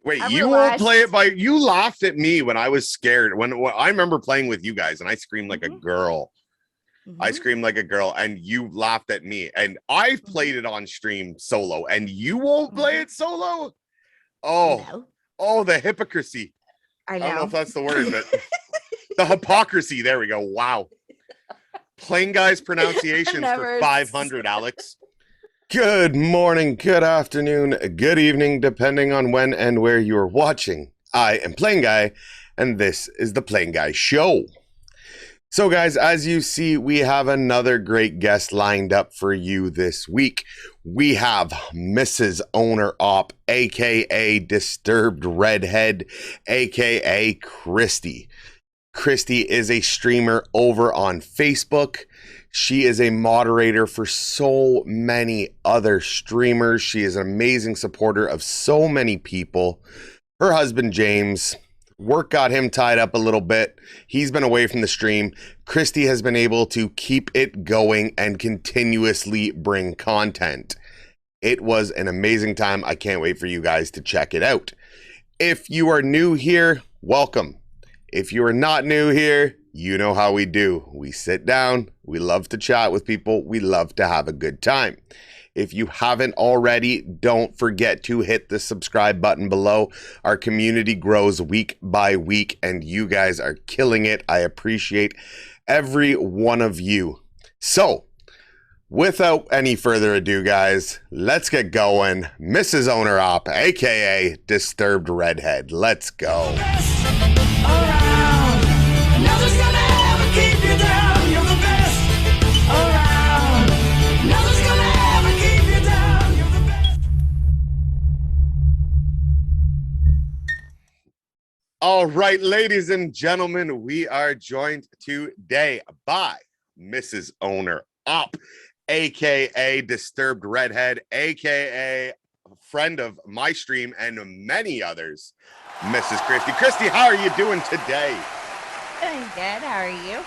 Wait, I you won't play it realized. by you laughed at me when I was scared. When I remember playing with you guys and I screamed like a Hmm. girl. I Hmm. screamed like a girl and you laughed at me. And I've Hmm. played it on stream solo and you won't play Hmm. it solo? Oh, No, oh, the hypocrisy. I I don't know if know. that's the word, but the hypocrisy. There we go. Wow. Plain guy's I pronunciations for never. 500, Alex. Good morning, good afternoon, good evening, depending on when and where you're watching. I am Plain Guy, and this is the Plain Guy Show. So, guys, as you see, we have another great guest lined up for you this week. We have Mrs. Owner Op, aka Disturbed Redhead, aka Kristi. Kristi is a streamer over on Facebook. She is a moderator for so many other streamers. She is an amazing supporter of so many people. Her husband, James, work got him tied up a little bit. He's been away from the stream. Kristi has been able to keep it going and continuously bring content. It was an amazing time. I can't wait for you guys to check it out. If you are new here, welcome. If you are not new here, you know how we do. We sit down, we love to chat with people, we love to have a good time. If you haven't already, don't forget to hit the subscribe button below. Our community grows week by week, and you guys are killing it. I appreciate every one of you. So, without any further ado, guys, let's get going. Mrs. Owner Op, aka Disturbed Redhead. Let's go. All right, ladies and gentlemen, we are joined today by Mrs. Owner Op, aka Disturbed Redhead, aka friend of my stream and many others, Mrs. Kristi. Kristi, how are you doing today? Doing good. How are you?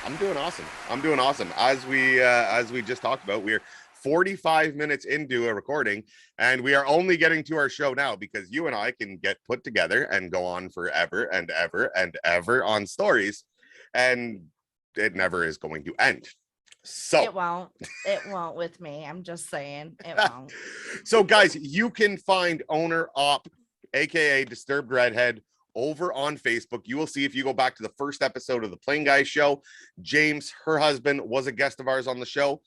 I'm doing awesome. I'm doing awesome. As we just talked about, we're 45 minutes into a recording, and we are only getting to our show now because you and I can get put together and go on forever and ever and ever on stories, and it never is going to end. So It won't. It won't with me. I'm just saying it won't. so guys, you can find Owner Op, aka Disturbed Redhead, over on Facebook. You will see if you go back to the first episode of the PlainGuy Show. James, her husband, was a guest of ours on the show.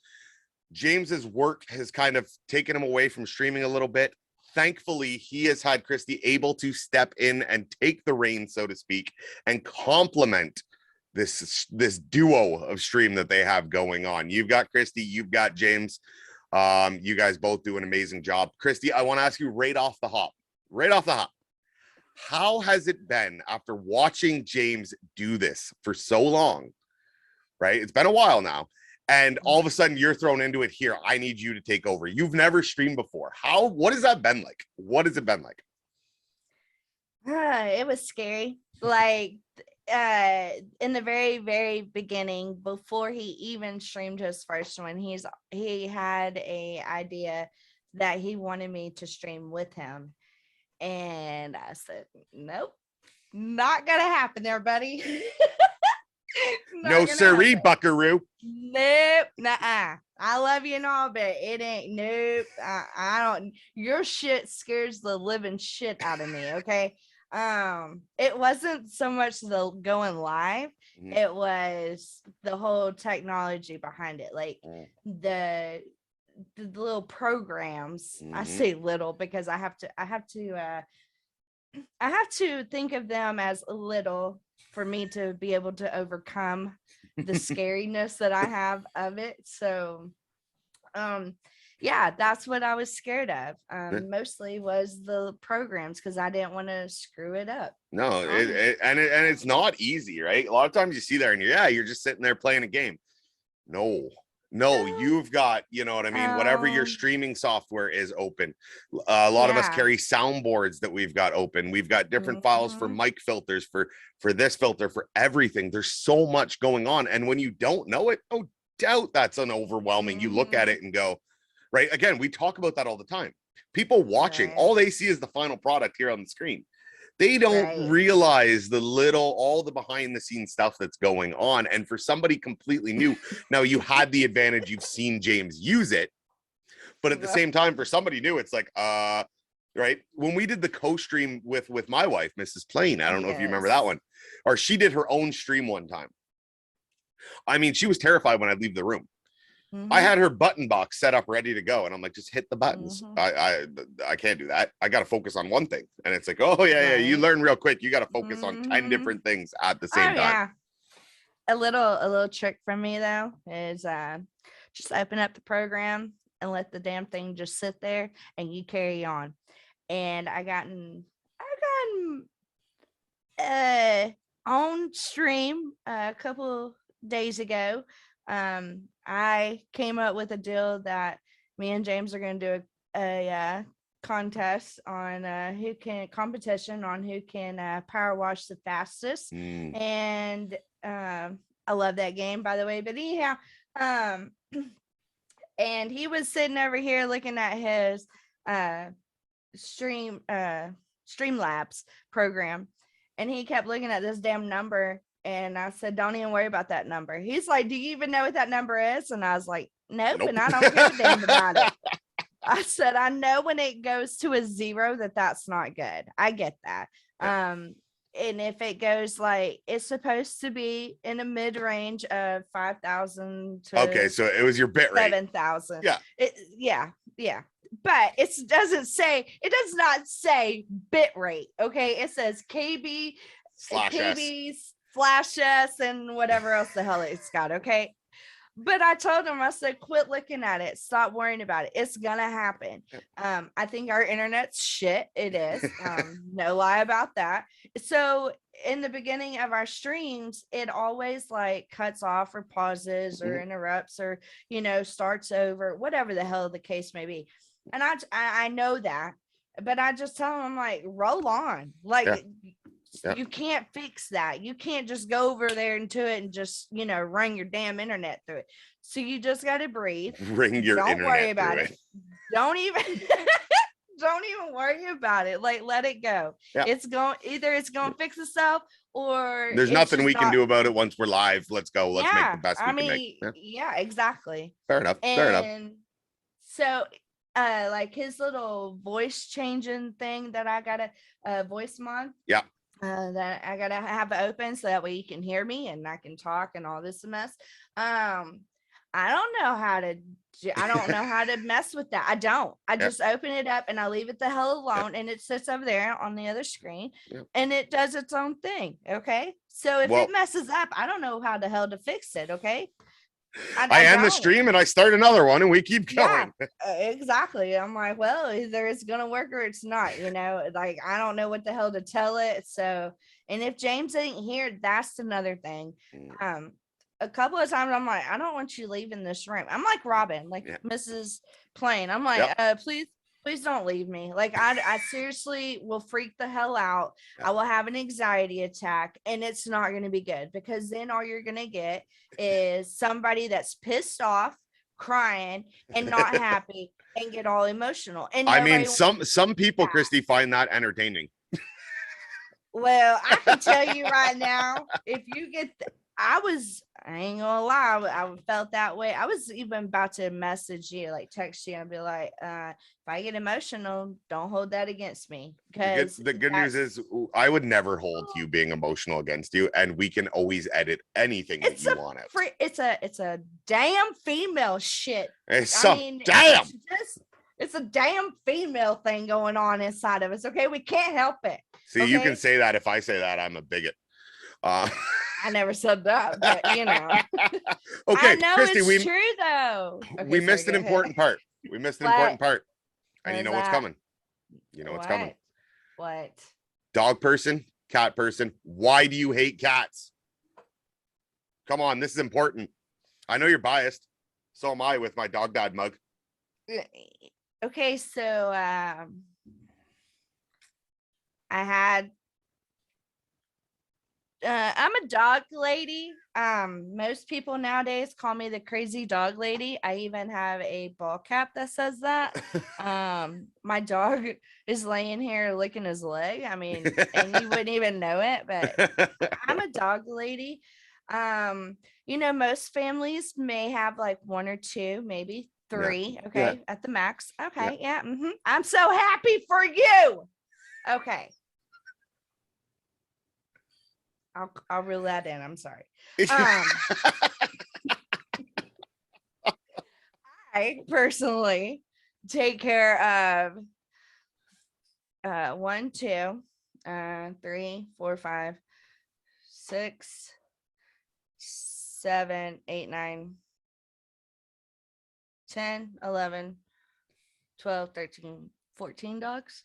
James's work has kind of taken him away from streaming a little bit. Thankfully, he has had Kristi able to step in and take the reins, so to speak, and complement this duo of stream that they have going on. You've got Kristi, you've got James. You guys both do an amazing job. Kristi, I want to ask you right off the hop, how has it been after watching James do this for so long? Right? It's been a while now. And all of a sudden you're thrown into it here. I need you to take over. You've never streamed before. What has that been like? What has it been like? It was scary. Like in the very, very beginning, before he even streamed his first one, he had a idea that he wanted me to stream with him. And I said, nope, not gonna happen there, buddy. No siree, buckaroo. Nope, nah. I love you and all, but it ain't. Nope. I don't. Your shit scares the living shit out of me. Okay. It wasn't so much the going live. It was the whole technology behind it, like the little programs. I say little because I have to think of them as little for me to be able to overcome the scariness that I have of it. So yeah, that's what I was scared of. Mostly was the programs because I didn't want to screw it up. No, and it's not easy, right? A lot of times you see there and you're just sitting there playing a game. No, you've got, you know what I mean? Whatever your streaming software is open. A lot of us carry soundboards that we've got open. We've got different files for mic filters, for this filter, for everything. There's so much going on. And when you don't know it, no doubt that's an overwhelming. You look at it and go, right? Again, we talk about that all the time. People watching, Right. all they see is the final product here on the screen. They don't Right. realize all the behind the scenes stuff that's going on. And for somebody completely new, now you had the advantage, you've seen James use it, but at the same time, for somebody new, it's like, right? When we did the co-stream with my wife, Mrs. Plain, I don't know if you remember that one, or she did her own stream one time. I mean, she was terrified when I'd leave the room. I had her button box set up ready to go, and I'm like, just hit the buttons. I can't do that. I got to focus on one thing. And it's like, oh yeah, you learn real quick. You got to focus on 10 different things at the same time. Yeah. A little trick from me though is just open up the program and let the damn thing just sit there and you carry on. And I gotten on stream a couple days ago. I came up with a deal that me and James are going to do a contest on competition on who can power wash the fastest. And I love that game, by the way. But anyhow, and he was sitting over here looking at his Streamlabs program, and he kept looking at this damn number. And I said, don't even worry about that number. He's like, do you even know what that number is? And I was like, nope. And I don't give a damn about it. I said, I know when it goes to a 0 that's not good. I get that. Yeah. And if it goes like, it's supposed to be in a mid range of 5,000 to okay, so it was your bit rate 7,000. Yeah. Yeah. But it does not say bit rate. Okay, it says KB /S and whatever else the hell it's got. Okay. But I told him, I said, quit looking at it. Stop worrying about it. It's going to happen. I think our internet's shit. It is. No lie about that. So in the beginning of our streams, it always like cuts off or pauses or interrupts or, starts over, whatever the hell the case may be. And I know that, but I just tell him, I'm like, roll on. Like, you can't fix that. You can't just go over there into it and just, run your damn internet through it. So you just got to breathe. Don't worry about it. Don't even worry about it. Like, let it go. Yeah. It's going to fix itself, or there's nothing we can do about it once we're live. Let's go. Let's make the best we can make. Yeah, exactly. Fair enough. And so like his little voice changing thing that I got a voice mod. Yeah. That I gotta have it open so that way you can hear me and I can talk and all this mess. I don't know how to mess with that. I don't. I just open it up and I leave it the hell alone, and it sits over there on the other screen and it does its own thing. Okay. So if it messes up, I don't know how the hell to fix it. Okay. I end the stream and I start another one and we keep going. Exactly. I'm like, well, either it's gonna work or it's not, like I don't know what the hell to tell it. So, and if James ain't here, that's another thing. A couple of times I'm like, I don't want you leaving this room. I'm like Robin, like Mrs. Plain. I'm like, please don't leave me. Like I seriously will freak the hell out. I will have an anxiety attack, and it's not going to be good, because then all you're going to get is somebody that's pissed off, crying, and not happy, and get all emotional. And I mean, some people, Kristi, find that entertaining. Well, I can tell you right now, if you get I ain't gonna lie, I felt that way. I was even about to message you, like text you, and be like, if I get emotional, don't hold that against me. Because the good news is I would never hold you being emotional against you, and we can always edit anything that you want it. It's a damn female shit. It's a damn female thing going on inside of us. Okay, we can't help it. See, you can say that. If I say that, I'm a bigot. I never said that, but Okay, I know Kristi, it's true though. Okay, we missed an important part. We missed an important part. And you know what's coming. What's coming. What? Dog person, cat person. Why do you hate cats? Come on, this is important. I know you're biased. So am I with my dog dad mug. Okay, so I had I'm a dog lady. Most people nowadays call me the crazy dog lady. I even have a ball cap that says that. My dog is laying here licking his leg. I mean, and you wouldn't even know it, but I'm a dog lady. Most families may have like one or two, maybe three, okay, at the max. Okay, yeah. I'm so happy for you. Okay. I'll reel that in. I'm sorry. I personally take care of 1, 2, 3, 4, 5, 6, 7, 8, 9, 10, 11, 12, 13, 14 dogs.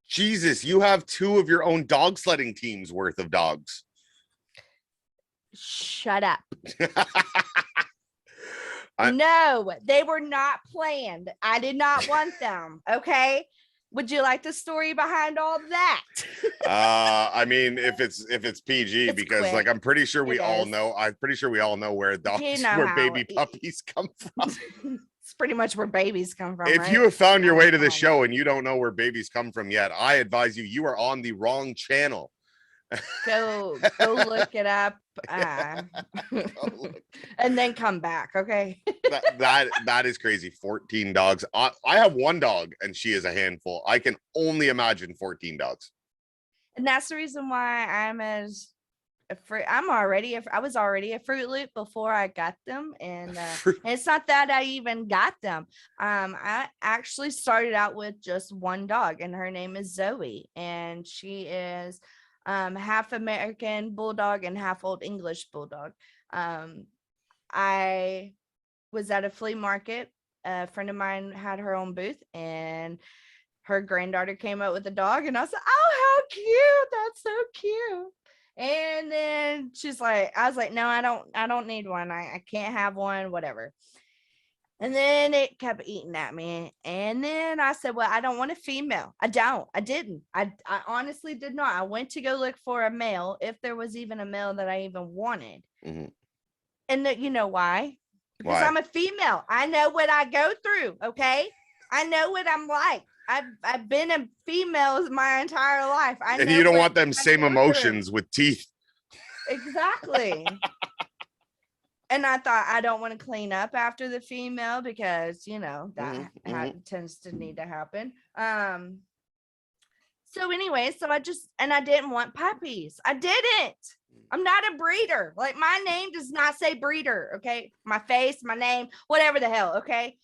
Jesus, you have 2 of your own dog sledding teams worth of dogs. Shut up. No, they were not planned. I did not want them. Okay. Would you like the story behind all that? I mean, if it's PG, It's because quick. like I'm pretty sure we all is. know. I'm pretty sure we all know where dogs, where baby puppies come from. It's pretty much where babies come from. If right? you have found your way to the show and you don't know where babies come from yet, I advise you are on the wrong channel. Go look it up, and then come back. Okay. that is crazy. 14 dogs. I have 1 dog and she is a handful. I can only imagine 14 dogs. And that's the reason why I'm as I was already a Fruit Loop before I got them, and it's not that I even got them. I actually started out with just 1 dog, and her name is Zoe, and she is half American Bulldog and half Old English Bulldog. I was at a flea market. A friend of mine had her own booth, and her granddaughter came out with a dog, and I was like, "Oh, how cute! That's so cute." And then I was like, "No, I don't need one. I can't have one, whatever." And then it kept eating at me. And then I said, "Well, I don't want a female. I didn't. I honestly did not. I went to go look for a male, if there was even a male that I even wanted." Mm-hmm. And you know why? Because Why? I'm a female. I know what I go through. Okay. I know what I'm like. I've been a female my entire life. And you don't want them same emotions with teeth. Exactly. And I thought, I don't want to clean up after the female, because that tends to need to happen. So anyway, I didn't want puppies. I didn't. I'm not a breeder. Like, my name does not say breeder. Okay. My face, my name, whatever the hell. Okay.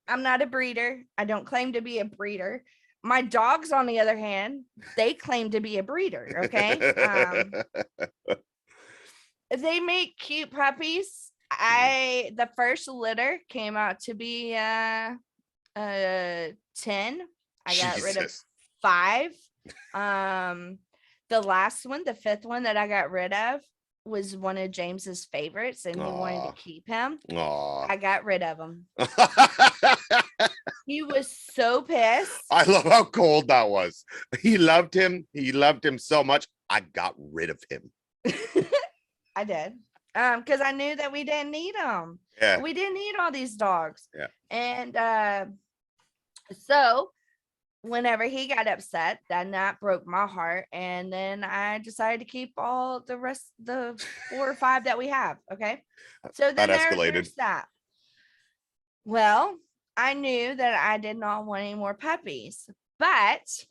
I'm not a breeder. I don't claim to be a breeder. My dogs, on the other hand, they claim to be a breeder. Okay. They make cute puppies. The first litter came out to be 10. I got rid of 5. The last one, the 5th one that I got rid of, was one of James's favorites, and he wanted to keep him. I got rid of him. He was so pissed. I love how cold that was. He loved him. He loved him so much. I got rid of him. I did. Because I knew that we didn't need them. Yeah. We didn't need all these dogs. Yeah. And so whenever he got upset, that broke my heart. And then I decided to keep all the rest, the 4 or 5 that we have. Okay. So then that escalated. That. Well, I knew that I did not want any more puppies, but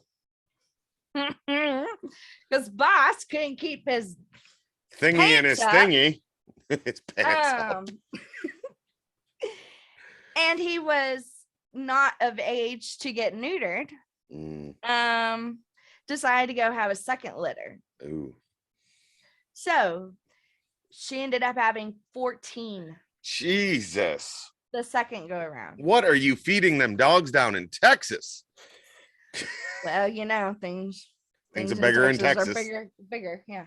because Boss couldn't keep his thingy in his thingy. It's pants and he was not of age to get neutered. Decided to go have a second litter. Ooh. So she ended up having 14. Jesus. The second go around. What are you feeding them dogs down in Texas? Well, things are bigger in Texas. Bigger. Yeah.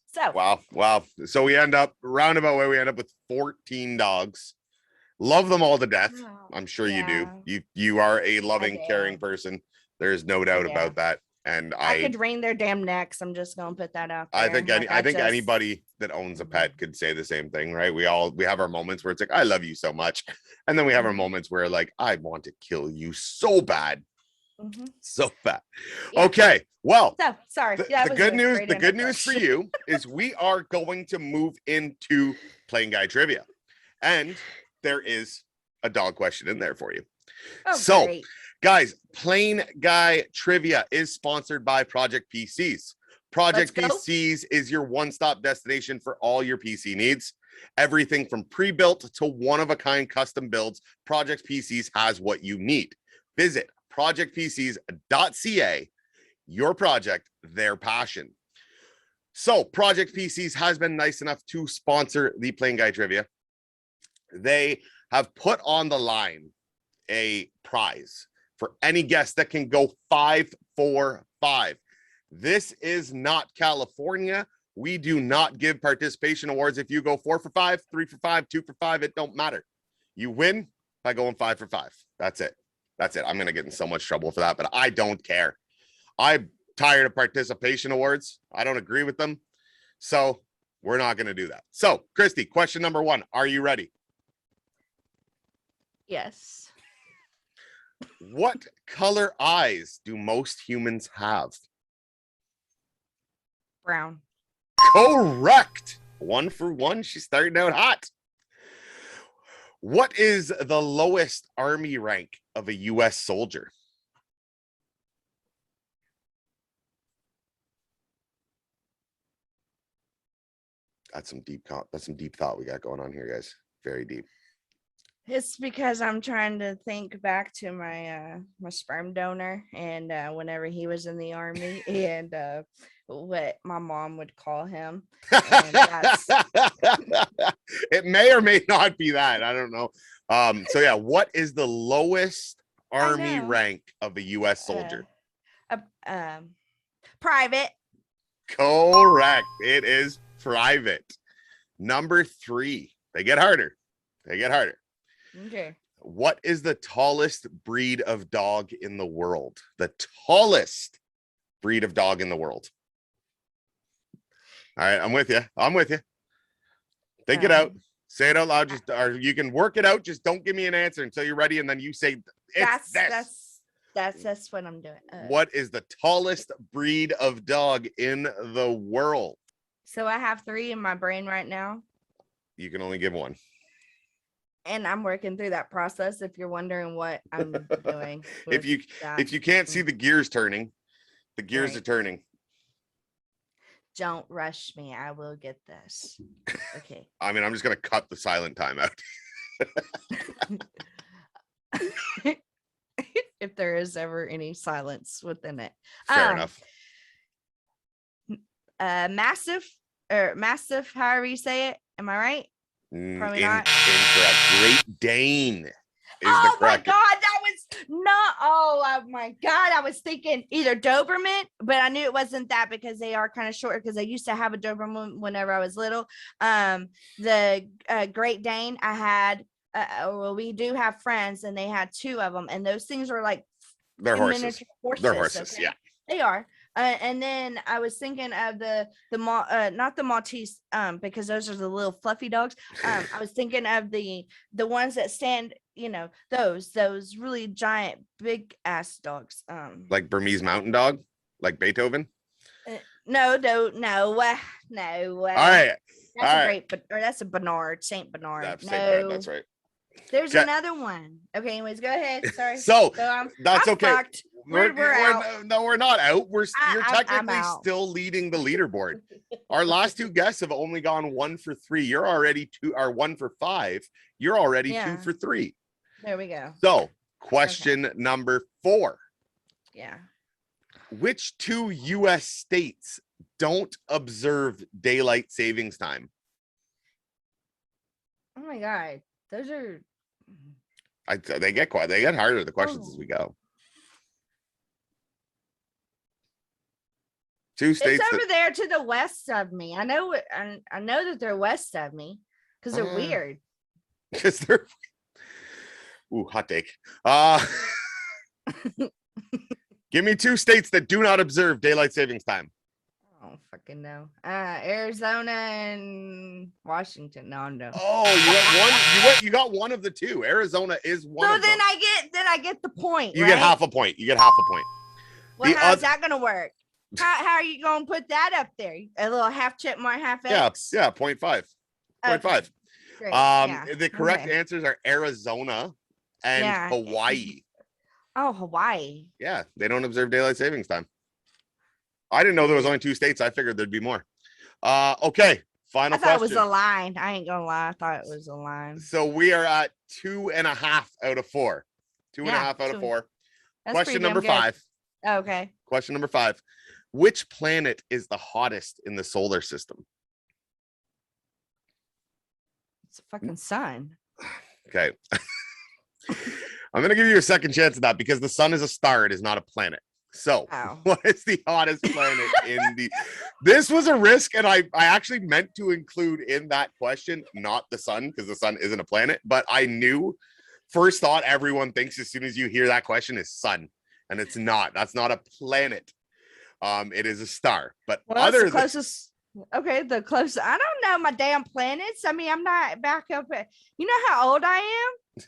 So wow. So we end up roundabout way. We end up with 14 dogs. Love them all to death. I'm sure you do. You are a loving, caring person. There's no doubt about that. And I could wring their damn necks. I'm just gonna put that out there. I think anybody that owns a pet could say the same thing, right? We have our moments where it's like, I love you so much. And then we have our moments where like, I want to kill you so bad. So bad. Yeah. Okay. Well, so sorry. The good news for you is we are going to move into PlainGuy Trivia. And there is a dog question in there for you. Oh, so great. Guys, PlainGuy Trivia is sponsored by Project PCs. Project PCs is your one-stop destination for all your PC needs. Everything from pre-built to one-of-a-kind custom builds, Project PCs has what you need. Visit projectpcs.ca. Your project, their passion. So Project PCs has been nice enough to sponsor the PlainGuy Trivia. They have put on the line a prize for any guest that can go 5 for 5. This is not California. We do not give participation awards if you go 4 for 5, 3 for 5, 2 for 5. It don't matter. You win by going 5 for 5. That's it. That's it. I'm going to get in so much trouble for that, but I don't care. I'm tired of participation awards. I don't agree with them. So we're not going to do that. So, Kristi, question number 1. Are you ready? Yes. What color eyes do most humans have? Brown. Correct. 1 for 1. She's starting out hot. What is the lowest army rank of a U.S. soldier? That's some deep thought we got going on here, guys. Very deep. It's because I'm trying to think back to my my sperm donor and whenever he was in the army and what my mom would call him. And that's... It may or may not be that. I don't know. So yeah, what is the lowest army rank of a U.S. soldier? Private. Correct. It is private. Number 3. They get harder. Okay. What is the tallest breed of dog in the world? The tallest breed of dog in the world. All right, I'm with you. Think it out. Say it out loud. Just, or you can work it out. Just don't give me an answer until you're ready, and then you say it's that's what I'm doing. What is the tallest breed of dog in the world? So I have 3 in my brain right now. You can only give 1. And I'm working through that process. If you're wondering what I'm doing, if you can't see the gears turning, the gears are turning. Don't rush me. I will get this. Okay. I mean, I'm just gonna cut the silent time out. If there is ever any silence within it. Fair enough. Massive, however you say it. Am I right? Probably not. Incorrect. Great Dane is the correct. Oh my God, that was not. Oh my God, I was thinking either Doberman, but I knew it wasn't that because they are kind of short. Because I used to have a Doberman whenever I was little. The Great Dane I had. Well, we do have friends, and they had 2 of them, and those things are like they're horses. They're horses. Okay? Yeah, they are. And then I was thinking of not the Maltese, because those are the little fluffy dogs. I was thinking of the ones that stand, those really giant, big ass dogs. Like Burmese mountain dog, like Beethoven. No. All right. That's a Bernard, Saint Bernard. That's right. There's another one. Okay, anyways, go ahead. Sorry. So that's okay. Fucked. We're out. No, we're not out. You're technically still leading the leaderboard. Our last 2 guests have only gone 1 for 3. You're already 1 for 5. You're already 2 for 3. There we go. So question number 4. Yeah. Which 2 U.S. states don't observe daylight savings time? Oh my God. Those are. They get harder, the questions, as we go. 2 states. It's over there to the west of me. I know that they're west of me because they're weird. Because they're. Ooh, hot take. Give me 2 states that do not observe daylight savings time. I don't fucking know. Arizona and Washington. No, no. Oh, you got one. You got one of the 2. Arizona is one So of them. I get the point. You right? get half a point. You get half a point. Well, how's that gonna work? How are you gonna put that up there? A little half chip more half X? Yeah, 0.5. 0.5. Great. The correct answers are Arizona and Hawaii. Oh, Hawaii. Yeah, they don't observe daylight savings time. I didn't know there was only 2 states. I figured there'd be more. Okay, final question. I thought it was a line. I ain't gonna lie. I thought it was a line. So we are at 2.5 out of 4. 2.5 out of 4. Question number 5. Okay. Question number 5. Which planet is the hottest in the solar system? It's a fucking sun. Okay. I'm going to give you a second chance at that because the sun is a star. It is not a planet. So what is the hottest planet in the... This was a risk, and I actually meant to include in that question, not the sun, because the sun isn't a planet, but I knew first thought everyone thinks as soon as you hear that question is sun, and it's not. That's not a planet. It is a star. But other the closest... Okay, the closest... I don't know my damn planets. I mean, I'm not back up at... You know how old I am?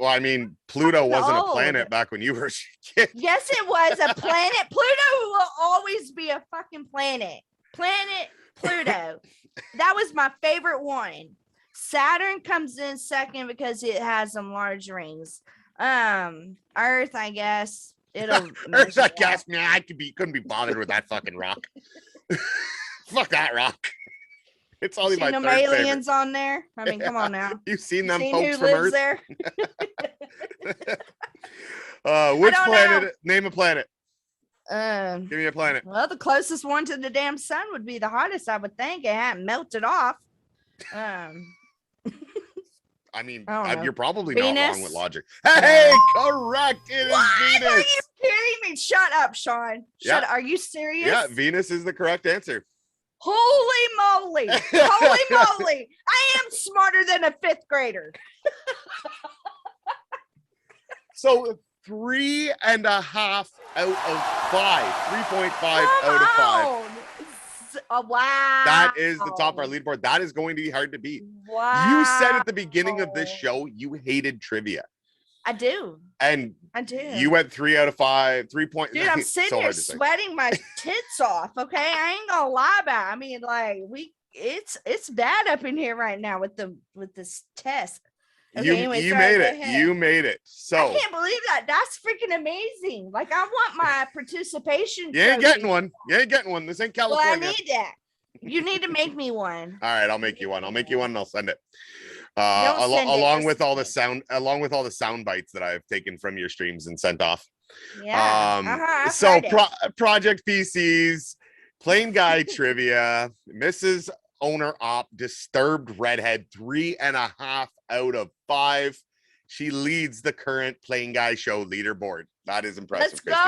I mean, Pluto wasn't a planet back when you were a kid. Yes, it was a planet. Pluto will always be a fucking planet. Planet Pluto. That was my favorite one. Saturn comes in second because it has some large rings. Earth, I guess. It'll Earth, I guess. Man, I couldn't be bothered with that fucking rock. Fuck that rock. It's only my third aliens favorite. On there. I mean, come on now. You've seen them seen folks who from lives Earth? There? Which planet? Know. Name a planet. Give me a planet. Well, the closest one to the damn sun would be the hottest, I would think. It hadn't melted off. I mean, I you're probably Venus? Not wrong with logic. Hey, correct. It is Venus. Are you kidding me? Shut up, Sean. Shut up. Are you serious? Yeah, Venus is the correct answer. Holy moly. Holy moly. I am smarter than a 5th grader. So 3.5 out of 5. 3.5 out of 5. Oh, wow. That is the top of our leaderboard. That is going to be hard to beat. Wow. You said at the beginning of this show you hated trivia. I do. And I do. You went 3 out of 5, 3 points. Dude, I'm sitting here sweating my tits off. Okay, I ain't gonna lie about it. I mean, like it's bad up in here right now with this test. Okay, you made it. You made it. So I can't believe that. That's freaking amazing. Like I want my participation. You ain't getting one. You ain't getting one. This ain't California. Well, I need that. You need to make me one. All right, I'll make you one. I'll make you one and I'll send it. Along with all the sound bites that I've taken from your streams and sent off. Yeah. So Project PCs, PlainGuy Trivia, Mrs. Owner Op, Disturbed Readhead, 3.5 out of 5. She leads the current PlainGuy show leaderboard. That is impressive. Let's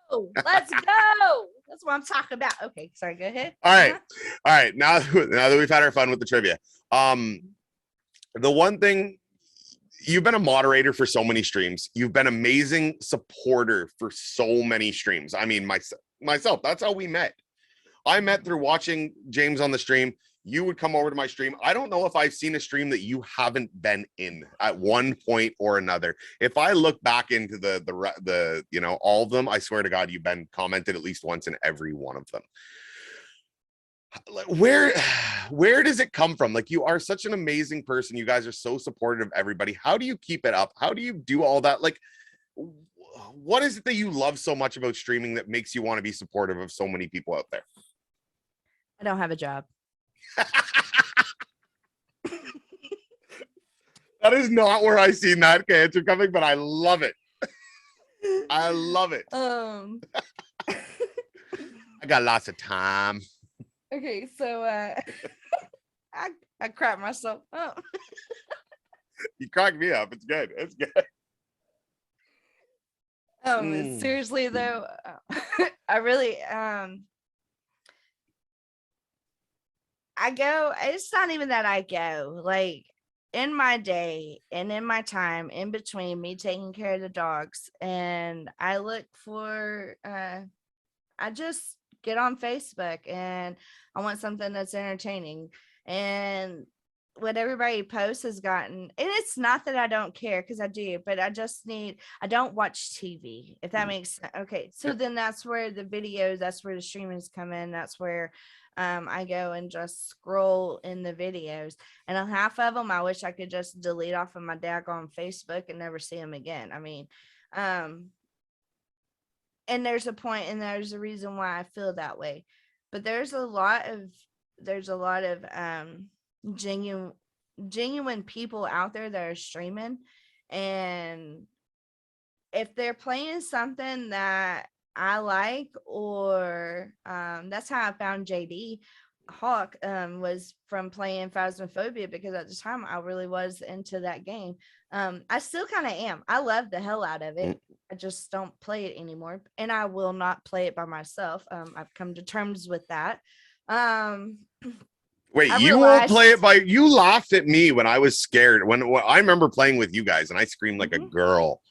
go. Let's go. That's what I'm talking about. Okay, sorry. Go ahead. All right. Now that we've had our fun with the trivia, the one thing, you've been a moderator for so many streams. You've been amazing supporter for so many streams. I mean, myself, that's how we met. I met through watching James on the stream. You would come over to my stream. I don't know if I've seen a stream that you haven't been in at one point or another. If I look back into the all of them, I swear to God, you've been commented at least once in every one of them. Where does it come from? Like, you are such an amazing person. You guys are so supportive of everybody. How do you keep it up? How do you do all that? Like, what is it that you love so much about streaming that makes you want to be supportive of so many people out there? I don't have a job. That is not where I seen that answer coming, but I love it. I love it. I got lots of time. Okay, so I cracked myself up. You cracked me up. It's good. It's good. Seriously though, I really I go, it's not even that I go, like in my day and in my time in between me taking care of the dogs, and I look for I just get on Facebook and I want something that's entertaining. And what everybody posts has gotten, and it's not that I don't care, because I do, but I don't watch TV, if that makes sense. Okay. So then that's where the videos, that's where the streamings come in. That's where I go and just scroll in the videos. And on half of them, I wish I could just delete off of my daggone Facebook and never see them again. I mean, and there's a point and there's a reason why I feel that way. But there's a lot of genuine people out there that are streaming, and if they're playing something that I like, or that's how I found JD Hawk, was from playing Phasmophobia, because at the time I really was into that game. I still kind of am. I love the hell out of it. I just don't play it anymore, and I will not play it by myself. I've come to terms with that. Wait, you won't play it by? You laughed at me when I was scared. When I remember playing with you guys, and I screamed like a girl.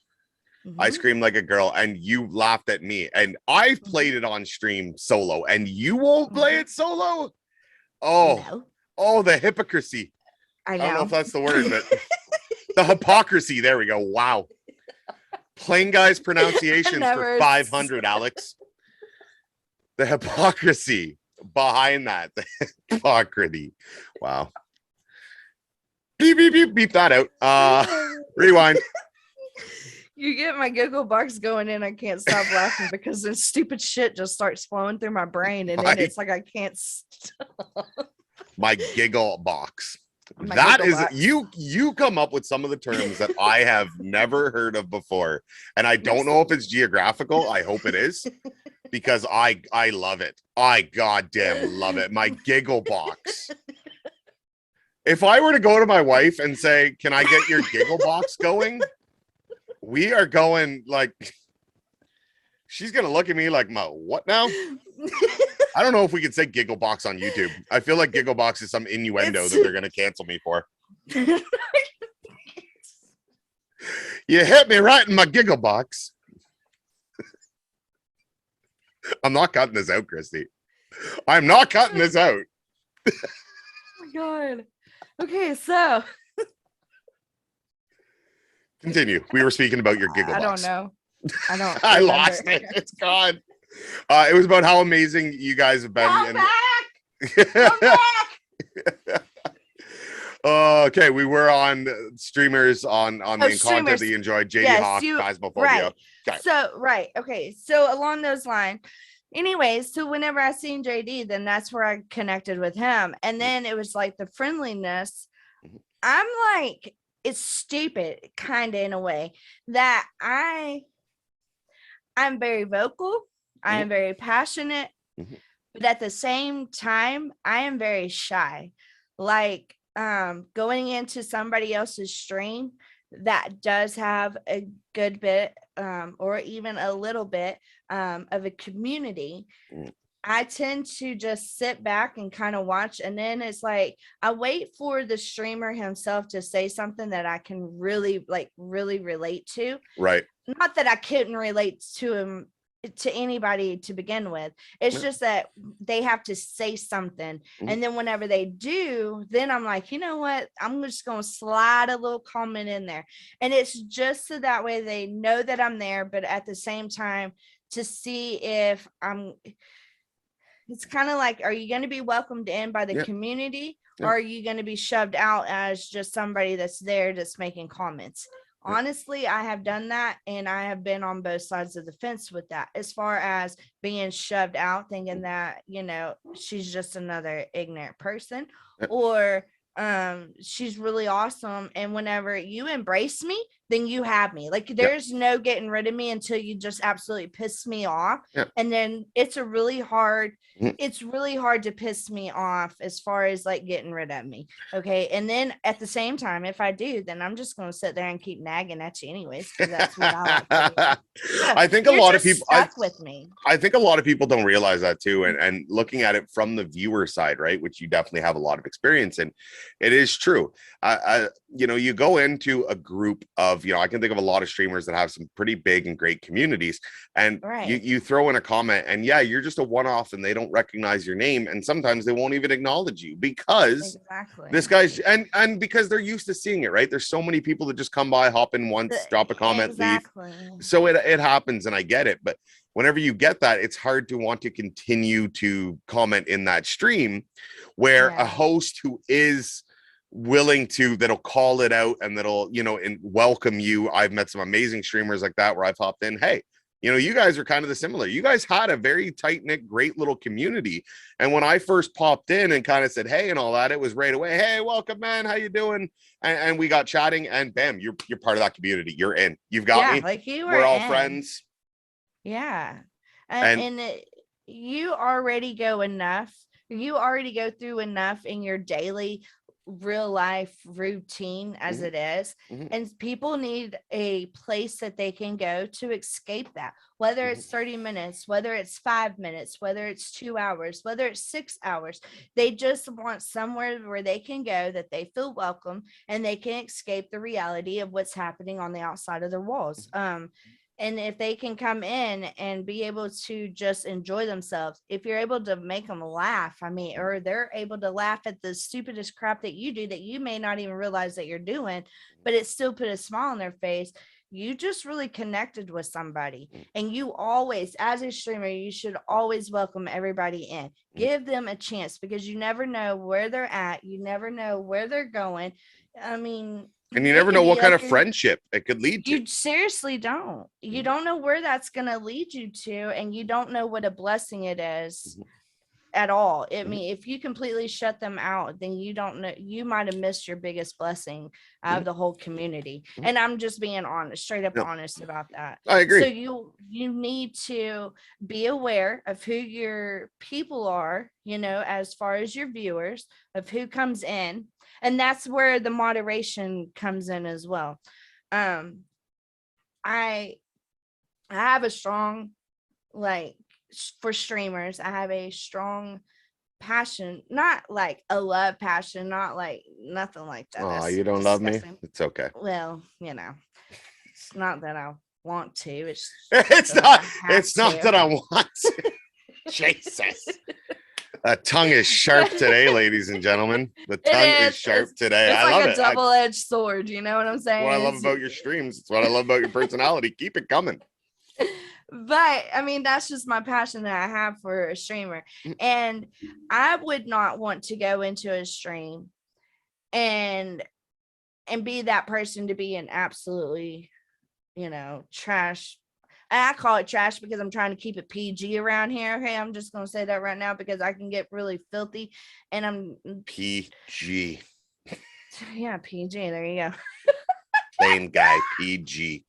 I screamed like a girl, and you laughed at me. And I've played it on stream solo, and you won't play it solo. Oh, no. Oh, the hypocrisy. I don't know if that's the word, but the hypocrisy. There we go. Wow. PlainGuy's pronunciations for 500, Alex. The hypocrisy behind that. The hypocrisy. Wow. Beep, beep, beep, beep that out. Rewind. You get my giggle box going in, I can't stop laughing because this stupid shit just starts flowing through my brain, and then it's like I can't stop. My giggle box. That is, you come up with some of the terms that I have never heard of before, and I don't know if it's geographical. I hope it is, because I love it. I goddamn love it. My giggle box. If I were to go to my wife and say, "Can I get your giggle box going?" We are going, like, she's gonna look at me like, "Mo, what now?" I don't know if we can say giggle box on YouTube. I feel like giggle box is some innuendo that they're gonna cancel me for. You hit me right in my giggle box. I'm not cutting this out, Kristi. I'm not cutting this out. Oh my God. Okay, so continue. We were speaking about your giggle box. I don't know. I don't. I lost it. It's gone. It was about how amazing you guys have been. Come back! Come back! Okay, we were on streamers on the content that you enjoyed. JD Hawk, Phasmophobia. Right. Okay. So right. Okay. So along those lines. Anyways, so whenever I seen JD, then that's where I connected with him, and then it was like the friendliness. I'm like, it's stupid, kind of, in a way, that I'm very vocal. I am very passionate, but at the same time, I am very shy. Like, going into somebody else's stream that does have a good bit, or even a little bit, of a community, I tend to just sit back and kind of watch. And then it's like, I wait for the streamer himself to say something that I can really relate to. Right. Not that I couldn't relate to him, to anybody to begin with. It's just that they have to say something. And then whenever they do, then I'm like, you know what? I'm just going to slide a little comment in there. And it's just so that way they know that I'm there, but at the same time, to see if it's kind of like, are you going to be welcomed in by the community, or are you going to be shoved out as just somebody that's there that's making comments? Honestly, I have done that, and I have been on both sides of the fence with that, as far as being shoved out, thinking that, she's just another ignorant person, or she's really awesome, and whenever you embrace me, then you have me. Like there's no getting rid of me until you just absolutely piss me off. And then it's really hard to piss me off as far as like getting rid of me. Okay. And then at the same time, if I do, then I'm just going to sit there and keep nagging at you anyways, because that's what I like to do. So I think a lot of people stuck with me. I think a lot of people don't realize that too. And looking at it from the viewer side, right, which you definitely have a lot of experience in, it is true. You go into a group of, I can think of a lot of streamers that have some pretty big and great communities, and you throw in a comment and you're just a one-off and they don't recognize your name, and sometimes they won't even acknowledge you because this guy's and because they're used to seeing it, right? There's so many people that just come by, hop in once, drop a comment, leave. So it happens, and I get it, but whenever you get that, it's hard to want to continue to comment in that stream where a host who is willing to, that'll call it out and that'll, and welcome you. I've met some amazing streamers like that where I've hopped in. Hey, you guys are kind of the similar. You guys had a very tight-knit, great little community. And when I first popped in and kind of said, hey, and all that, it was right away. Hey, welcome, man. How you doing? And we got chatting, and bam, you're part of that community. You're in. You've got me. Like we're all friends. Yeah. And you already go enough. You already go through enough in your daily real life routine as it is, and people need a place that they can go to escape that, whether it's 30 minutes, whether it's 5 minutes, whether it's 2 hours, whether it's 6 hours. They just want somewhere where they can go that they feel welcome and they can escape the reality of what's happening on the outside of their walls. And if they can come in and be able to just enjoy themselves, if you're able to make them laugh, or they're able to laugh at the stupidest crap that you do that you may not even realize that you're doing, but it still put a smile on their face, you just really connected with somebody. And you always, as a streamer, you should always welcome everybody in. Give them a chance, because you never know where they're at. You never know where they're going. And you never know what kind of friendship it could lead to. You seriously don't. You don't know where that's going to lead you to, and you don't know what a blessing it is at all. If you completely shut them out, then you don't know. You might have missed your biggest blessing out of the whole community. And I'm just being honest, straight up honest about that. I agree. So you need to be aware of who your people are, as far as your viewers, of who comes in. And that's where the moderation comes in as well. I have a strong, for streamers, I have a strong passion, not like a love passion, not like nothing like that. Oh, you don't love me? It's okay. Well, it's not that I want to. It's not that I want to. Jesus. That tongue is sharp today, ladies and gentlemen. The tongue is sharp today. I love it. It's like a double-edged sword. You know what I'm saying? What I love about your streams. It's what I love about your personality. Keep it coming. But that's just my passion that I have for a streamer. And I would not want to go into a stream and be that person to be an absolutely, trash. I call it trash because I'm trying to keep it PG around here. Okay, I'm just going to say that right now because I can get really filthy, and I'm PG. Yeah, PG. There you go. PlainGuy PG.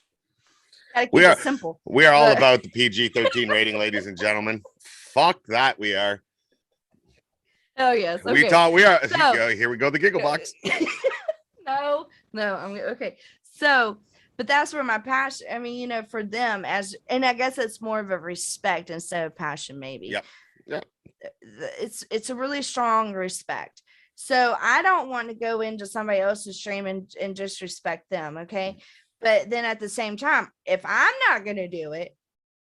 We are simple. We are all about the PG-13 rating, ladies and gentlemen. Fuck that, we are. Oh yes. Okay. We are. So, here we go. The Giggle Box. No. I'm okay. So. But that's where my passion, for them and I guess it's more of a respect instead of passion, maybe. Yeah. It's a really strong respect. So I don't want to go into somebody else's stream and disrespect them. Okay. But then at the same time, if I'm not going to do it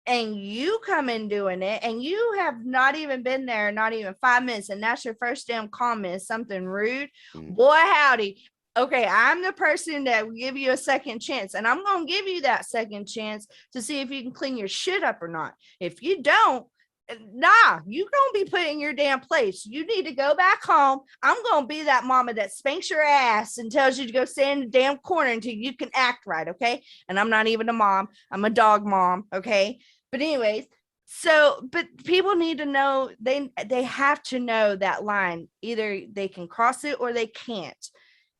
and you come in doing it and you have not even been there, not even 5 minutes, and that's your first damn comment, something rude, boy, howdy. Okay, I'm the person that will give you a second chance, and I'm going to give you that second chance to see if you can clean your shit up or not. If you don't, you're going to be put in your damn place. You need to go back home. I'm going to be that mama that spanks your ass and tells you to go stand in the damn corner until you can act right, okay? And I'm not even a mom. I'm a dog mom, okay? But anyways, but people need to know, they have to know that line. Either they can cross it or they can't.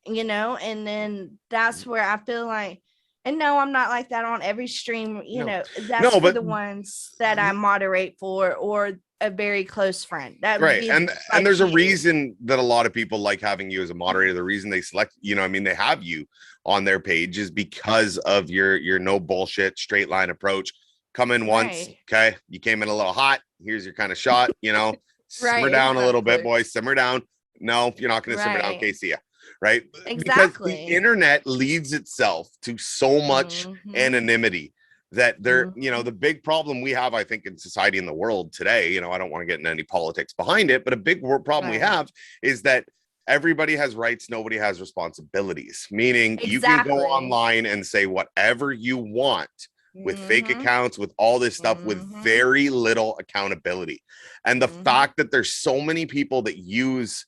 And then that's where I feel like, And no, I'm not like that on every stream. No, That's no, for but the ones that I moderate for, or a very close friend. That would right, be and like there's a you. reason that a lot of people like having you as a moderator. The reason they select, I mean, they have you on their page is because of your no bullshit, straight line approach. Come in once, Right. okay? You came in a little hot. Here's your kind of shot. Simmer Right. down a little bit, Exactly. boys. Simmer down. No, you're not going to simmer down. Right. Okay, see ya. Right? Because the Exactly. internet leads itself to so much Mm-hmm. anonymity that Mm-hmm. the big problem we have, I think, in society in the world today, I don't want to get into any politics behind it, but a big problem we Right. have is that everybody has rights, nobody has responsibilities, meaning you can go Exactly. online and say whatever you want with fake Mm-hmm. accounts, with all this stuff, with Mm-hmm. very little accountability. And the Mm-hmm. fact that there's so many people that use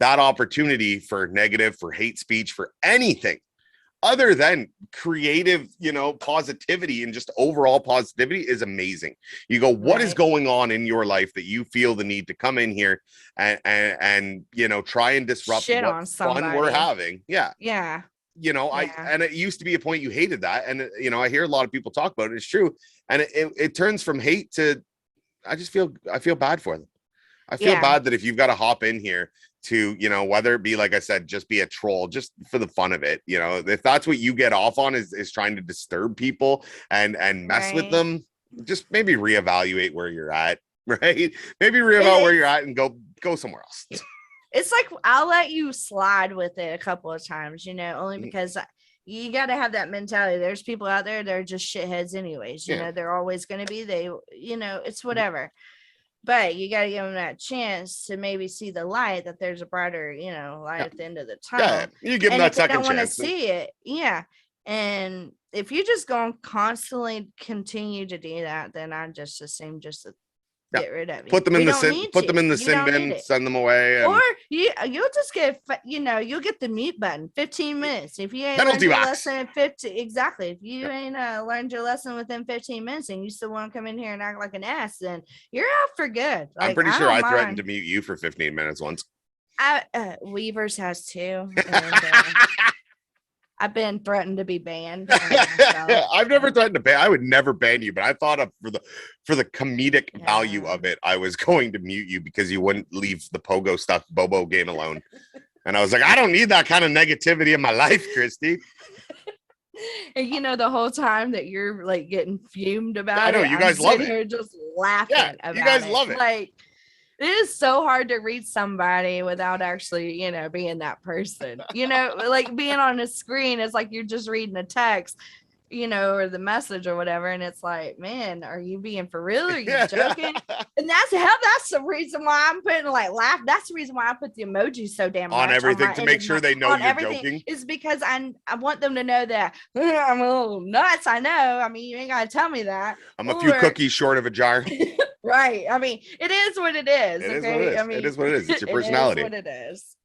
that opportunity for negative, for hate speech, for anything other than creative, positivity and just overall positivity is amazing. You go, what is Right. going on in your life that you feel the need to come in here and try and disrupt Shit what on fun we're somebody. having? Yeah. Yeah. Yeah. And it used to be a point you hated that. And, I hear a lot of people talk about it. It's true. And it turns from hate to, I feel bad for them. I feel Yeah. bad that if you've got to hop in here to, whether it be, like I said, just be a troll, just for the fun of it, if that's what you get off on is trying to disturb people and mess with Right. them, just maybe reevaluate where you're at, right? Maybe It, reevaluate where you're it's at and go somewhere else. it's like I'll let you slide with it a couple of times, only because you got to have that mentality. There's people out there that are just shitheads anyways. Yeah. They're always going to be. It's whatever. But you got to give them that chance to maybe see the light, that there's a brighter, light Yeah. at the end of the Yeah. tunnel. You give them And if that they second don't want to chance. see it, yeah. And if you just going to constantly continue to do that, then I just assume just to Yeah. get rid of you. Put them We in the don't sin, need put them you. in the You sin don't need bin, it. send them away, Or and you'll just get, you'll get the mute button, 15 minutes. If you ain't learned penalty your box. lesson in 15, exactly. If you Yeah. ain't learned your lesson within 15 minutes and you still want to come in here and act like an ass, then you're out for good. I'm Like, pretty I sure don't I threatened to mind. mute you for 15 minutes once. Weavers has too. And I've been threatened to be banned myself. I've never threatened to ban. I would never ban you, but I thought for the comedic value Yeah. of it, I was going to mute you because you wouldn't leave the pogo stuff Bobo game alone. And I was like, I don't need that kind of negativity in my life, Kristi. And the whole time that you're like getting fumed about I know it, you I'm guys love sitting it. here just laughing Yeah, about you guys it. love it. Like, it is so hard to read somebody without actually, being that person. Like being on a screen is like you're just reading a text, or the message or whatever. And it's like, man, are you being for real? Are you joking? And that's the reason why I'm putting like laugh. That's the reason why I put the emoji so damn On much everything my to end make of sure they know on you're everything, joking. is because I want them to know that I'm a little nuts. I know. I mean, you ain't gotta tell me that. I'm a few cookies short of a jar. Right. I mean, it is what it is. It is what it Okay. is. I mean, It is what it is. It's your it is personality. what it is.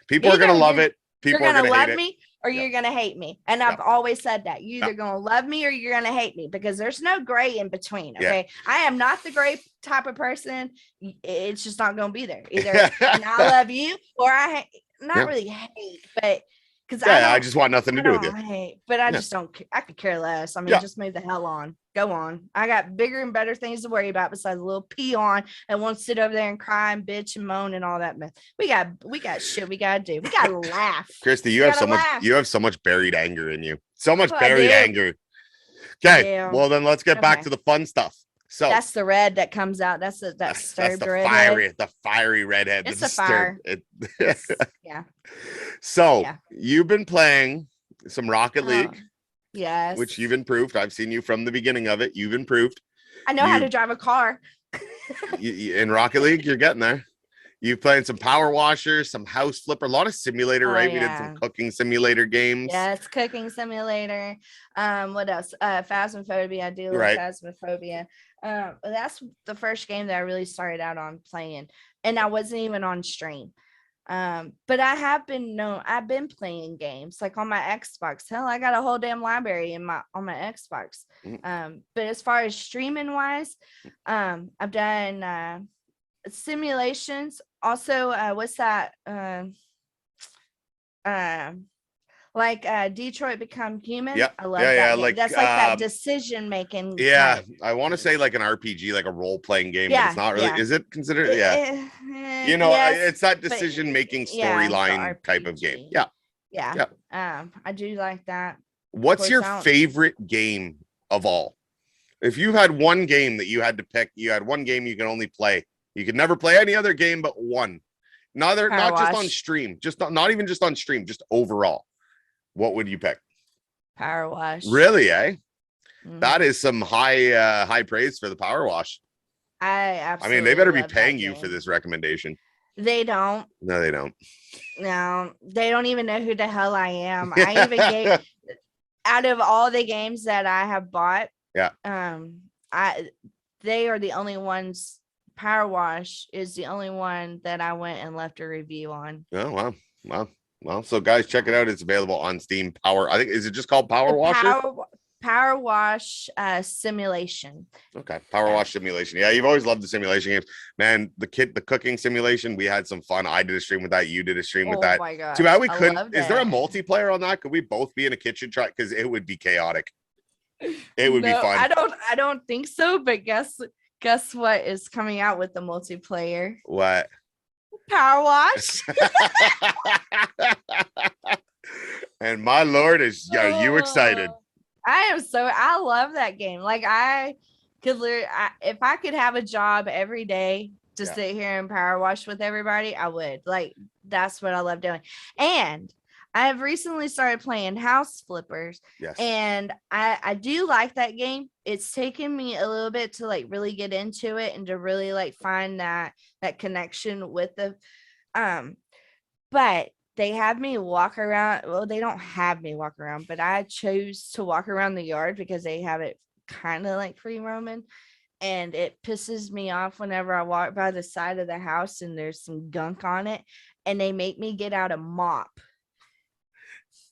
People are gonna Either love it. you're People are gonna gonna hate love it. me or Yep. you're gonna hate me. And I've Yep. always said that. You're either Yep. gonna love me or you're gonna hate me, because there's no gray in between. Okay. Yeah. I am not the gray type of person. It's just not gonna be there. Either and I love you or I hate, not Yeah. really hate, but because I just want nothing to I do with you. don't hate, but I Yeah. just don't. I could care less. I mean, Yeah. just move the hell on. Go on. I got bigger and better things to worry about besides a little peon that won't sit over there and cry and bitch and moan and all that mess. We got shit we gotta do. We gotta laugh. Kristi, you have so much buried anger in you. So much buried anger. Okay. Well, then let's get back to the fun stuff. So that's the red that comes out. That's the disturbed redhead. The fiery redhead. It's a fire. Yeah. So you've been playing some Rocket League. Yes. Which you've improved. I've seen you from the beginning of it. You've improved. I know how to drive a car. In Rocket League, you're getting there. You've played some Power Washers, some House Flipper, a lot of simulator, right? Yeah. We did some cooking simulator games. Yes, cooking simulator. What else? Phasmophobia. I do love Phasmophobia. That's the first game that I really started out on playing, and I wasn't even on stream. But I've been playing games like on my Xbox. Hell, I got a whole damn library on my Xbox. But as far as streaming wise, I've done simulations. Also, what's that? like Detroit Become Human. Yeah. I love Yeah, that yeah. game. That's like that decision making Yeah, type. I want to say like an RPG, like a role playing game, but it's Yeah, not really. yeah. Is it considered? Yeah. Yes, It's that but decision making yeah, it's a storyline type of game. RPG. Yeah. Yeah. Yeah. I do like that. Of What's course, your I don't. favorite game of all? If you had one game that you had to pick, you had one game you can only play. You could never play any other game but one. Power Not just on Wash. stream, not even just on stream, just overall. What would you pick? Power Wash. Really, eh? That Mhm. is some high praise for the Power Wash. I I mean, they absolutely better be love that paying you for game. this recommendation. They don't. No, they don't. No, they don't even know who the hell I am. I even gave out of all the games that I have bought. Yeah. They are the only ones. Power Wash is the only one that I went and left a review on. Oh, wow. Well, so guys, check it out. It's available on Steam. I think, is it just called Power The Washer? Power Wash Simulation. Okay, Power Wash Simulation. Yeah, you've always loved the simulation games, man. The cooking simulation. We had some fun. I did a stream with that. You did a stream with that. Oh my god! Too bad we I couldn't. loved Is there a it. multiplayer on that? Could we both be in a kitchen try? Because it would be chaotic. It would be fun. I don't think so. But guess what is coming out with the multiplayer? What? Power Wash. And my lord, is you excited? I love that game. Like I could literally, if I could have a job every day to sit here and power wash with everybody, I would. Like that's what I love doing. And I have recently started playing House Flippers. Yes. And I do like that game. It's taken me a little bit to like really get into it and to really like find that connection with the but they have me walk around. Well, they don't have me walk around, but I chose to walk around the yard because they have it kind of like free roaming. And it pisses me off whenever I walk by the side of the house and there's some gunk on it. And they make me get out a mop.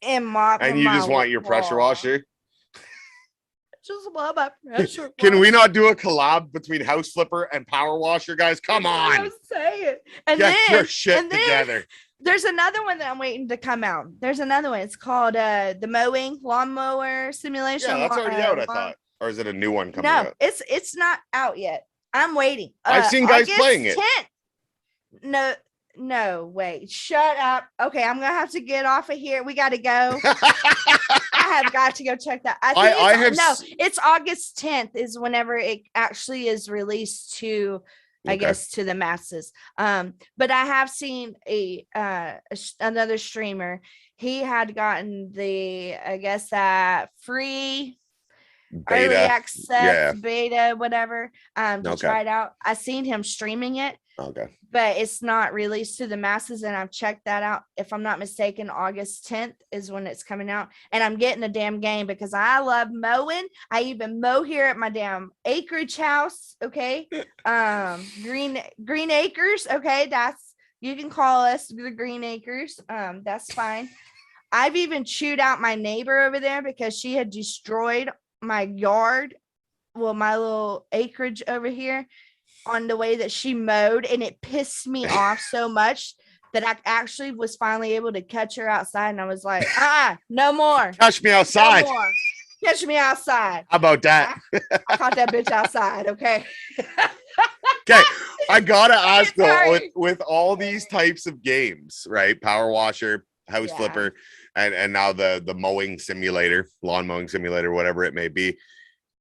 And you just want your pressure washer? Just love my pressure. Can we not do a collab between House Flipper and Power Washer, guys? Come on. I'm saying. And get then, your shit together. There's another one that I'm waiting to come out. There's another one. It's called the lawnmower simulation. Yeah, that's already out, I thought. Or is it a new one coming out? No, it's not out yet. I'm waiting. I've seen guys playing it. 10th. No, wait. Shut up. Okay, I'm gonna have to get off of here. We gotta go. I have got to go check that. It's August 10th is whenever it actually is released to I guess to the masses. But I have seen another streamer. He had gotten that free beta. Early access beta, whatever, to try it out. I seen him streaming it. Okay. But it's not released to the masses, and I've checked that out. If I'm not mistaken, August 10th is when it's coming out. And I'm getting a damn game because I love mowing. I even mow here at my damn acreage house. Okay. Green acres. Okay. You can call us the Green Acres. That's fine. I've even chewed out my neighbor over there because she had destroyed my yard. Well, my little acreage over here on the way that she mowed, and it pissed me off so much that I actually was finally able to catch her outside, and I was like, no more. Catch me outside. No more. Catch me outside. How about that? I caught that bitch outside, okay? Okay, I gotta ask though, with all these types of games, right? Power Washer, House Flipper, and now the mowing simulator, lawn mowing simulator, whatever it may be.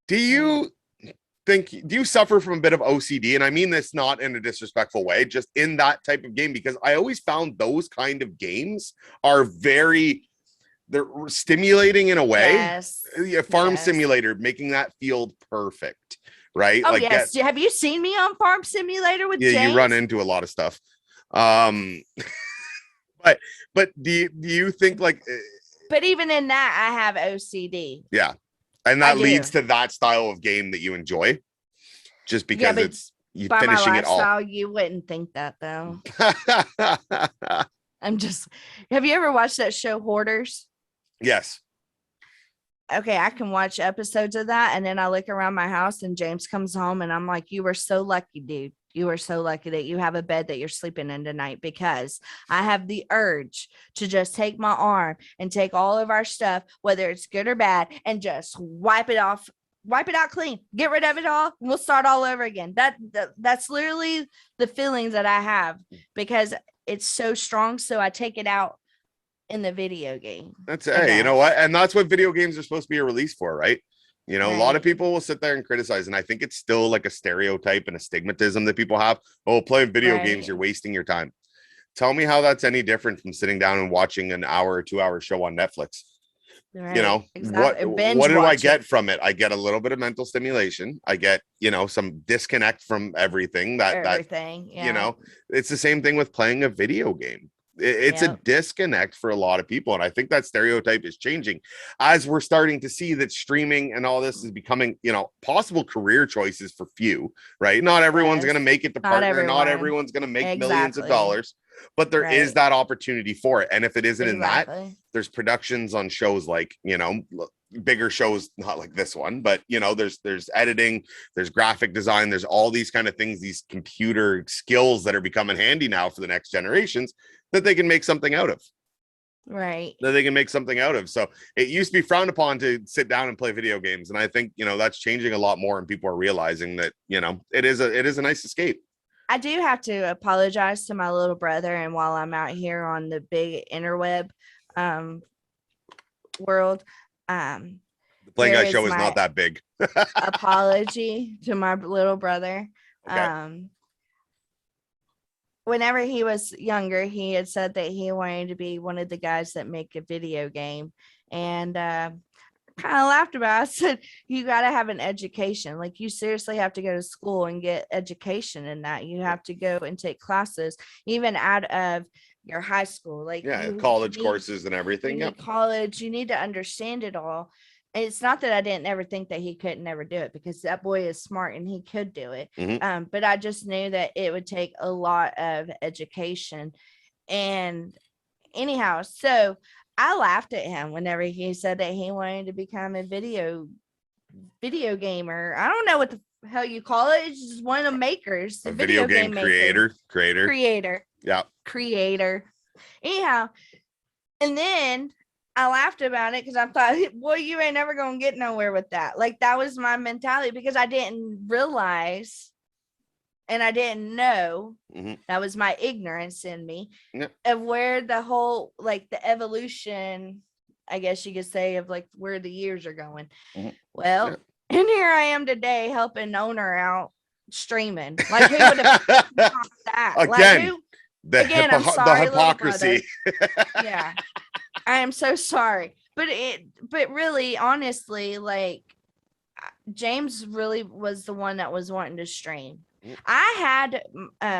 Do you suffer from a bit of OCD? And I mean this not in a disrespectful way, just in that type of game, because I always found those kind of games are they're stimulating in a way. Yes. Farm Simulator, making that field perfect, right? Oh, yes. Have you seen me on Farm Simulator with James? You run into a lot of stuff. But do you think like? But even in that, I have OCD. Yeah, and that leads to that style of game that you enjoy, just because it's you by finishing my it all. Lifestyle, you wouldn't think that though. Have you ever watched that show Hoarders? Yes. Okay, I can watch episodes of that, and then I look around my house and James comes home and I'm like, you were so lucky, dude. you are so lucky that you have a bed that you're sleeping in tonight, because I have the urge to just take my arm and take all of our stuff, whether it's good or bad, and just wipe it off, wipe it out clean, get rid of it all, and we'll start all over again. That's literally the feelings that I have, because it's so strong. So I take it out in the video game. That's, hey, you know what? And that's what video games are supposed to be a release for, right? You know, a lot of people will sit there and criticize, and I think it's still like a stereotype and a stigmatism that people have. Oh, playing video games, you're wasting your time. Tell me how that's any different from sitting down and watching an hour or 2 hour show on Netflix. Right. You know, what do I get from it? I get a little bit of mental stimulation. I get, you know, some disconnect from everything yeah. You know, it's the same thing with playing a video game. It's a disconnect for a lot of people. And I think that stereotype is changing as we're starting to see that streaming and all this is becoming, you know, possible career choices for few, right? Not everyone's going to make it to partner. Not everyone's going to make millions of dollars, but there is that opportunity for it. And if it isn't in that, there's productions on shows like, you know, bigger shows, not like this one, but you know, there's editing, there's graphic design, there's all these kind of things, these computer skills that are becoming handy now for the next generations, that they can make something out of. Right. That they can make something out of. So it used to be frowned upon to sit down and play video games. And I think, you know, that's changing a lot more, and people are realizing that, you know, it is a nice escape. I do have to apologize to my little brother. And while I'm out here on the big interweb world, the PlainGuy show is not that big. Apology to my little brother. Okay. Whenever he was younger, he had said that he wanted to be one of the guys that make a video game. And kind of laughed about it. I said, you got to have an education. Like, you seriously have to go to school and get education in that. You have to go and take classes, even out of your high school. Like, college courses and everything. College, you need to understand it all. And it's not that I didn't ever think that he could never do it, because that boy is smart and he could do it. But I just knew that it would take a lot of education. And anyhow, so I laughed at him whenever he said that he wanted to become a video gamer. I don't know what the hell you call it. It's just one of the makers. A video game creator. Yeah. Creator. Anyhow, and then I laughed about it because I thought, boy, you ain't never gonna get nowhere with that. Like, that was my mentality, because I didn't realize and I didn't know. That was my ignorance in me of where the whole, like, the evolution, I guess you could say, of like where the years are going. Well, and here I am today helping owner out streaming. Like, who would have thought that? Again, like, I'm sorry, the hypocrisy. Yeah. I am so sorry. But really, honestly, like, James really was the one that was wanting to stream. I had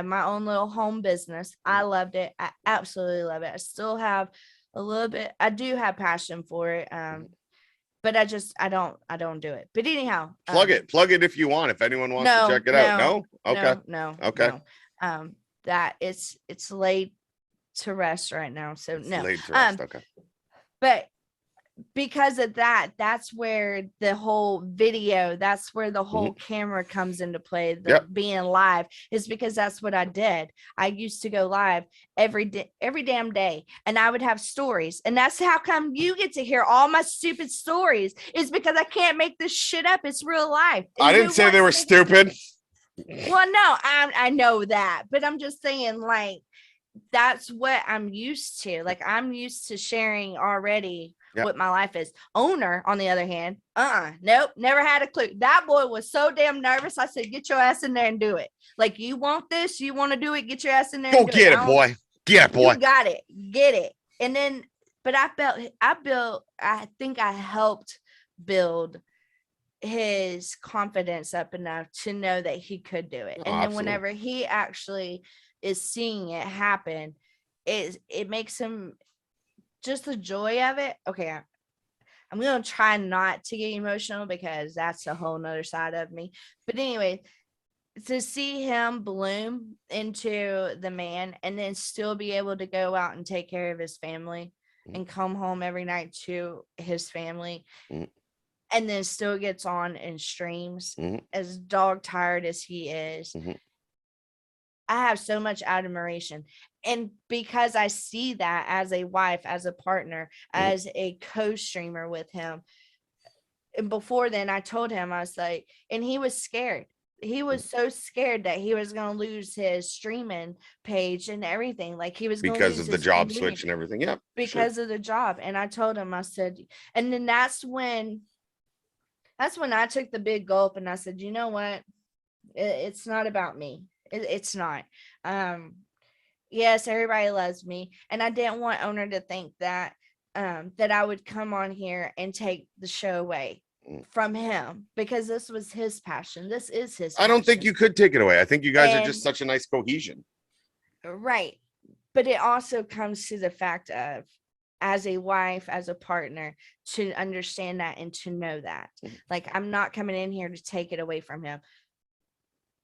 my own little home business. I loved it. I absolutely love it. I still have a little bit. I do have passion for it. But I don't do it. But anyhow, plug it if you want. If anyone wants to check it out. No. Okay. No. Okay. No. That it's laid to rest right now. So it's no. Laid to rest. Okay. But because of that, that's where the whole video, that's where the whole camera comes into play. Being live is because that's what I did. I used to go live every damn day, and I would have stories. And that's how come you get to hear all my stupid stories, is because I can't make this shit up. It's real life. I didn't say they were stupid. Well, no, I know that, but I'm just saying, like, that's what I'm used to. Like, I'm used to sharing already what my life is. Owner, on the other hand, nope, never had a clue. That boy was so damn nervous. I said, get your ass in there and do it. Like, you want this, you want to do it, get your ass in there. Go get it, boy. Get it, boy. You got it. Get it. And then, but I think I helped build his confidence up enough to know that he could do it. And then whenever he actually is seeing it happen, it makes him, just the joy of it. Okay, I'm gonna try not to get emotional, because that's a whole nother side of me. But anyway, to see him bloom into the man, and then still be able to go out and take care of his family and come home every night to his family, and then still gets on and streams, as dog tired as he is. I have so much admiration. And because I see that as a wife, as a partner, as a co-streamer with him. And before then, I told him, I was like, and he was scared. He was so scared that he was going to lose his streaming page and everything. Like he was going to Because lose of the his job community switch and everything. Yeah. because of the job. And I told him, I said, and then that's when I took the big gulp and I said, you know what? It's not about me. It's not. Yes, everybody loves me. And I didn't want owner to think that that I would come on here and take the show away from him, because this was his passion. This is his passion. I don't think you could take it away. I think you guys are just such a nice cohesion. Right. But it also comes to the fact of, as a wife, as a partner, to understand that and to know that. Like, I'm not coming in here to take it away from him.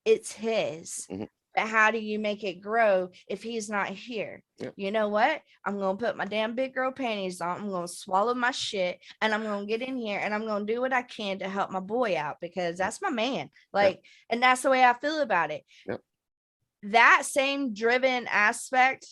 It's his. But how do you make it grow if he's not here? Yep. You know what? I'm going to put my damn big girl panties on. I'm going to swallow my shit, and I'm going to get in here and I'm going to do what I can to help my boy out, because that's my man. Like, and that's the way I feel about it. Yep. That same driven aspect,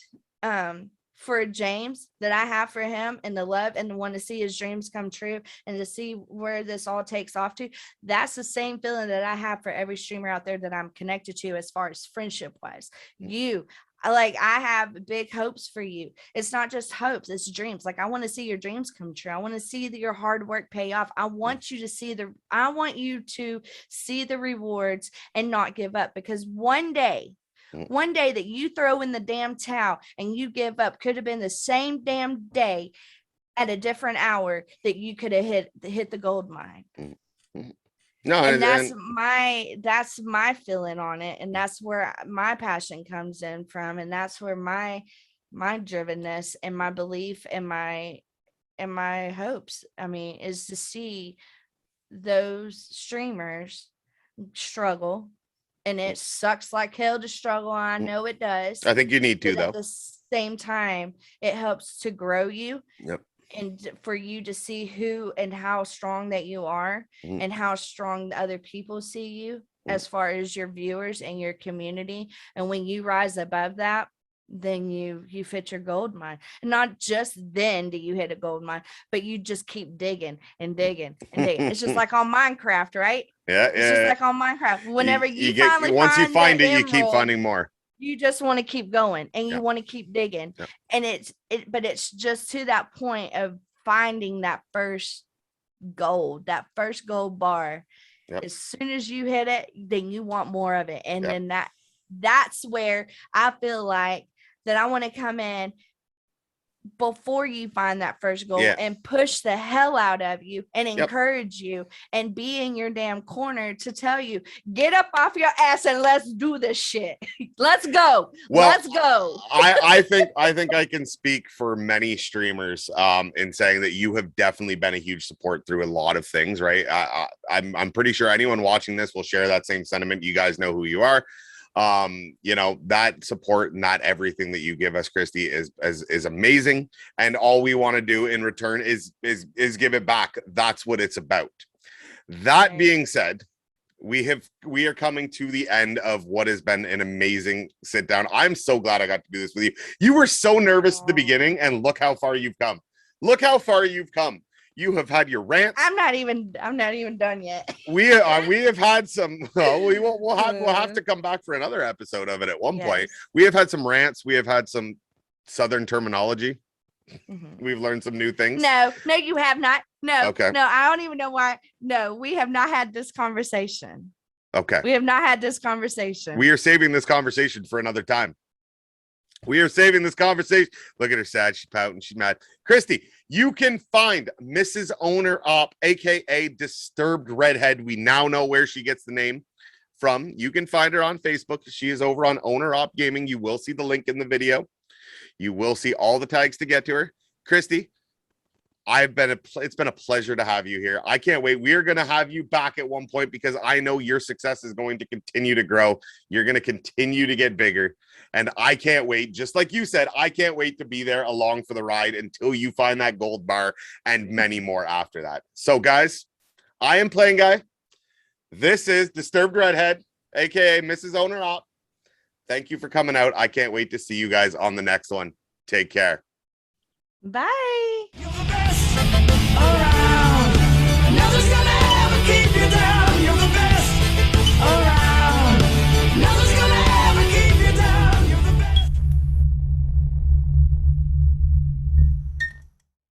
for James, that I have for him, and the love and the want to see his dreams come true and to see where this all takes off to, that's the same feeling that I have for every streamer out there that I'm connected to, as far as friendship wise. I have big hopes for you. It's not just hopes, it's dreams. Like, I want to see your dreams come true. I want to see your hard work pay off. I want you to see the rewards and not give up, because one day that you throw in the damn towel and you give up could have been the same damn day at a different hour that you could have hit the gold mine. No, and that's my feeling on it, and that's where my passion comes in from, and that's where my drivenness and my belief and my hopes, is to see those streamers struggle. And it sucks like hell to struggle. I know it does. I think you need to, though. At the same time, it helps to grow you. Yep. And for you to see who and how strong that you are, and how strong the other people see you, as far as your viewers and your community. And when you rise above that, then you fit your gold mine. And not just then do you hit a gold mine, but you just keep digging and digging and digging. It's just like on Minecraft, right? It's just like on Minecraft. Whenever you find it, you keep finding more. You just want to keep going, and you want to keep digging. And but it's just to that point of finding that first gold bar. As soon as you hit it, then you want more of it. And then that's where I feel like that I want to come in before you find that first goal and push the hell out of you and encourage you and be in your damn corner to tell you, get up off your ass and let's do this shit. Let's go. Well, let's go. I think I can speak for many streamers in saying that you have definitely been a huge support through a lot of things, right? I'm pretty sure anyone watching this will share that same sentiment. You guys know who you are. That support and that everything that you give us, Kristi, is amazing, and all we want to do in return is give it back. That's what it's about. That being said, we are coming to the end of what has been an amazing sit down. I'm so glad I got to do this with you. You were so nervous at the beginning, and look how far you've come. You have had your rants. I'm not even done yet. We have had some. We'll have to come back for another episode of it at one point. We have had some rants. We have had some Southern terminology. We've learned some new things. No, you have not. No, okay. No, I don't even know why. No, we have not had this conversation. Okay, we have not had this conversation. We are saving this conversation for another time. We are saving this conversation. Look at her sad. She's pouting. She's mad. Kristi, you can find Mrs. Owner Op, aka Disturbed Readhead. We now know where she gets the name from. You can find her on Facebook. She is over on Owner Op Gaming. You will see the link in the video. You will see all the tags to get to her. Kristi, it's been a pleasure to have you here. I can't wait. We are going to have you back at one point, because I know your success is going to continue to grow. You're going to continue to get bigger. And I can't wait. Just like you said, I can't wait to be there along for the ride until you find that gold bar and many more after that. So guys, I am PlainGuy. This is Disturbed Readhead, aka Mrs. Owner Op. Thank you for coming out. I can't wait to see you guys on the next one. Take care. Bye.